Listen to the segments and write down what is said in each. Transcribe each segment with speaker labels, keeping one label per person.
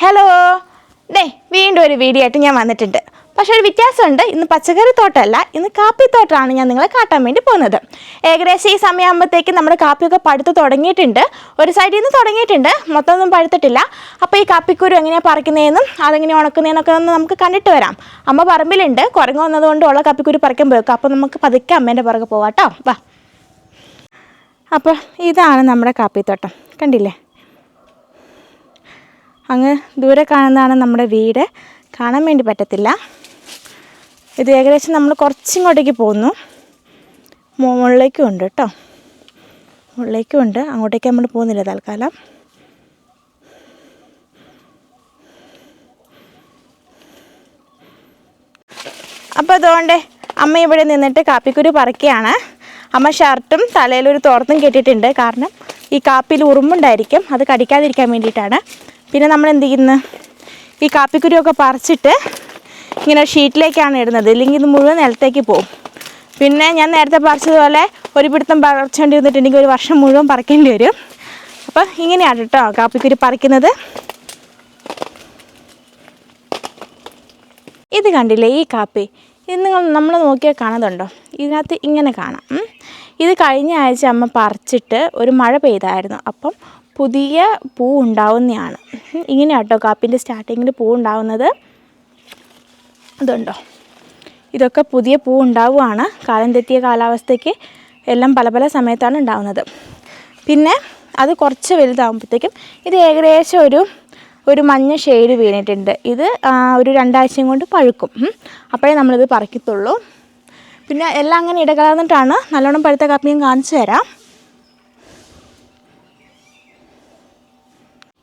Speaker 1: Hello വീണ്ടും ഒരു video ആയിട്ട് ഞാൻ വന്നിട്ടുണ്ട്. പക്ഷേ ഒരു വ്യത്യാസമുണ്ട്. ഇന്ന് പച്ചക്കറി തോട്ടമല്ല, ഇന്ന് കാപ്പിത്തോട്ടമാണ് ഞാൻ നിങ്ങളെ കാട്ടാൻ വേണ്ടി പോകുന്നത്. ഏകദേശം ഈ സമയമാകുമ്പോഴത്തേക്ക് നമ്മുടെ കാപ്പിയൊക്കെ പഴുത്ത് തുടങ്ങിയിട്ടുണ്ട്. ഒരു സൈഡിൽ നിന്ന് തുടങ്ങിയിട്ടുണ്ട്, മൊത്തമൊന്നും പഴുത്തിട്ടില്ല. അപ്പോൾ ഈ കാപ്പിക്കുരു എങ്ങനെയാണ് പറിക്കുന്നതെന്നും അതെങ്ങനെയാണ് ഉണക്കുന്നതെന്നൊക്കെ ഒന്ന് നമുക്ക് കണ്ടിട്ട് വരാം. അമ്മ പറമ്പിലുണ്ട്, കുരങ്ങ് വന്നതുകൊണ്ട് ഉള്ള കാപ്പിക്കുരു പറിക്കാൻ പോയേക്കും. അപ്പോൾ നമുക്ക് പതുക്കെ അമ്മേൻ്റെ പുറകെ പോവാം കേട്ടോ. വാ. അപ്പോൾ ഇതാണ് നമ്മുടെ കാപ്പിത്തോട്ടം, കണ്ടില്ലേ? അങ്ങ് ദൂരെ കാണുന്നതാണ് നമ്മുടെ വീട്. കാണാൻ വേണ്ടി പറ്റത്തില്ല. ഇത് ഏകദേശം നമ്മൾ കുറച്ചിങ്ങോട്ടേക്ക് പോകുന്നു. മുകളിലേക്കും ഉണ്ട് കേട്ടോ, മുകളിലേക്കും ഉണ്ട്. അങ്ങോട്ടേക്ക് നമ്മൾ പോകുന്നില്ല തൽക്കാലം. അപ്പോൾ അതുകൊണ്ട് അമ്മ ഇവിടെ നിന്നിട്ട് കാപ്പിക്കുരു പറിക്കുകയാണ്. അമ്മ ഷർട്ടും തലയിലൊരു തോർത്തും കെട്ടിയിട്ടുണ്ട്. കാരണം ഈ കാപ്പിയിൽ ഉറുമ്പുണ്ടായിരിക്കും, അത് കടിക്കാതിരിക്കാൻ വേണ്ടിയിട്ടാണ്. പിന്നെ നമ്മൾ എന്ത് ചെയ്യുന്നു, ഈ കാപ്പിക്കുരുവൊക്കെ പറിച്ചിട്ട് ഇങ്ങനെ ഷീറ്റിലേക്കാണ് ഇടുന്നത്. ഇല്ലെങ്കിൽ ഇത് മുഴുവൻ നിലത്തേക്ക് പോകും. പിന്നെ ഞാൻ നേരത്തെ പറിച്ചതുപോലെ ഒരു പിടുത്തം പറിച്ചുകൊണ്ട് ഇരുന്നിട്ടുണ്ടെങ്കിൽ ഒരു വർഷം മുഴുവൻ പറിക്കേണ്ടി വരും. അപ്പം ഇങ്ങനെയാണ് കേട്ടോ കാപ്പിക്കുരു പറിക്കുന്നത്. ഇത് കണ്ടില്ലേ ഈ കാപ്പി? ഇത് നമ്മൾ നോക്കിയാൽ കാണുന്നുണ്ടോ? ഇതിനകത്ത് ഇങ്ങനെ കാണാം. ഇത് കഴിഞ്ഞ ആഴ്ച അമ്മ പറിച്ചിട്ട് ഒരു മഴ പെയ്തായിരുന്നു. അപ്പം പുതിയ പൂ ഉണ്ടാവുന്നതാണ്. ഇങ്ങനെ കേട്ടോ കാപ്പിൻ്റെ സ്റ്റാർട്ടിങ്ങിൽ പൂ ഉണ്ടാവുന്നത്. അതുണ്ടോ, ഇതൊക്കെ പുതിയ പൂ ഉണ്ടാവുകയാണ്. കാലം തെറ്റിയ കാലാവസ്ഥയ്ക്ക് എല്ലാം പല പല സമയത്താണ് ഉണ്ടാവുന്നത്. പിന്നെ അത് കുറച്ച് വലുതാകുമ്പോഴത്തേക്കും ഇത് ഏകദേശം ഒരു മഞ്ഞ ഷെയ്ഡ് വീണിട്ടുണ്ട്. ഇത് ഒരു 2 ആഴ്ചയും കൊണ്ട് പഴുക്കും. അപ്പോഴേ നമ്മളിത് പറിക്കത്തുള്ളൂ. പിന്നെ എല്ലാം അങ്ങനെ ഇടകലർന്നിട്ടാണ്. നല്ലോണം പഴുത്ത കാപ്പിയും കാണിച്ചു തരാം.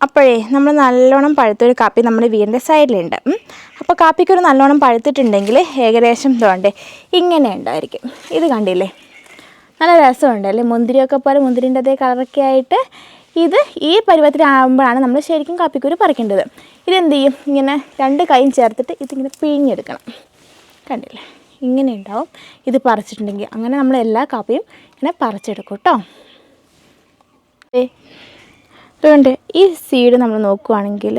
Speaker 1: അപ്പോഴേ നമ്മൾ നല്ലോണം പഴുത്തൊരു കാപ്പി നമ്മുടെ വീടിൻ്റെ സൈഡിലുണ്ട്. അപ്പോൾ കാപ്പിക്കൊരു നല്ലോണം പഴുത്തിട്ടുണ്ടെങ്കിൽ ഏകദേശം തോണ്ടേ ഇങ്ങനെ ഉണ്ടായിരിക്കും. ഇത് കണ്ടില്ലേ, നല്ല രസമുണ്ടല്ലേ? മുന്തിരിയൊക്കെ പോലെ മുന്തിരിൻ്റെ അതേ കളറൊക്കെ ആയിട്ട് ഇത് ഈ പരുവത്തിലാകുമ്പോഴാണ് നമ്മൾ ശരിക്കും കാപ്പിക്കുരു പറിക്കേണ്ടത്. ഇതെന്ത് ചെയ്യും, ഇങ്ങനെ 2 കൈയും ചേർത്തിട്ട് ഇതിങ്ങനെ പിഴിഞ്ഞെടുക്കണം. കണ്ടില്ലേ, ഇങ്ങനെ ഉണ്ടാവും. ഇത് പറിച്ചിട്ടുണ്ടെങ്കിൽ അങ്ങനെ നമ്മൾ എല്ലാ കാപ്പിയും ഇങ്ങനെ പറിച്ചെടുക്കും കേട്ടോ. അതുകൊണ്ട് ഈ സീഡ് നമ്മൾ നോക്കുകയാണെങ്കിൽ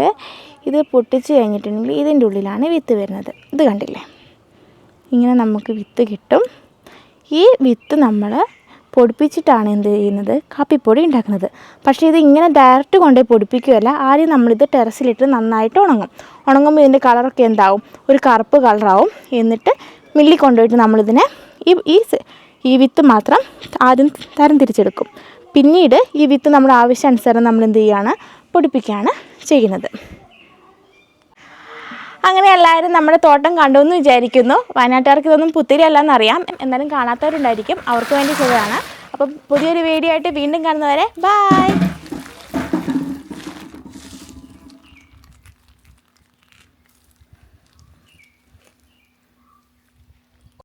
Speaker 1: ഇത് പൊട്ടിച്ച് കഴിഞ്ഞിട്ടുണ്ടെങ്കിൽ ഇതിൻ്റെ ഉള്ളിലാണ് വിത്ത് വരുന്നത്. ഇത് കണ്ടില്ലേ, ഇങ്ങനെ നമുക്ക് വിത്ത് കിട്ടും. ഈ വിത്ത് നമ്മൾ പൊടിപ്പിച്ചിട്ടാണ് എന്ത് ചെയ്യുന്നത്, കാപ്പിപ്പൊടി ഉണ്ടാക്കുന്നത്. പക്ഷേ ഇത് ഇങ്ങനെ ഡയറക്റ്റ് കൊണ്ടുപോയി പൊടിപ്പിക്കുകയല്ല. ആദ്യം നമ്മളിത് ടെറസിലിട്ട് നന്നായിട്ട് ഉണങ്ങുമ്പോൾ ഇതിൻ്റെ കളറൊക്കെ എന്താവും, ഒരു കറുപ്പ് കളറാവും. എന്നിട്ട് മില്ലിൽ കൊണ്ടുപോയിട്ട് നമ്മളിതിനെ ഈ വിത്ത് മാത്രം ആദ്യം തരം തിരിച്ചെടുക്കും. പിന്നീട് ഈ വിത്ത് നമ്മുടെ ആവശ്യാനുസരണം നമ്മൾ എന്ത് ചെയ്യുകയാണ്, പൊടിപ്പിക്കുകയാണ് ചെയ്യുന്നത്. അങ്ങനെ എല്ലാവരും നമ്മുടെ തോട്ടം കണ്ടു എന്ന് വിചാരിക്കുന്നു. വയനാട്ടുകാർക്ക് ഇതൊന്നും പുത്തിരിയല്ലെന്നറിയാം, എന്നാലും കാണാത്തവരുണ്ടായിരിക്കും. അവർക്ക് വേണ്ടി ചെയ്തതാണ്. അപ്പം പുതിയൊരു വീഡിയോ ആയിട്ട് വീണ്ടും കാണുന്നവരെ ബൈ.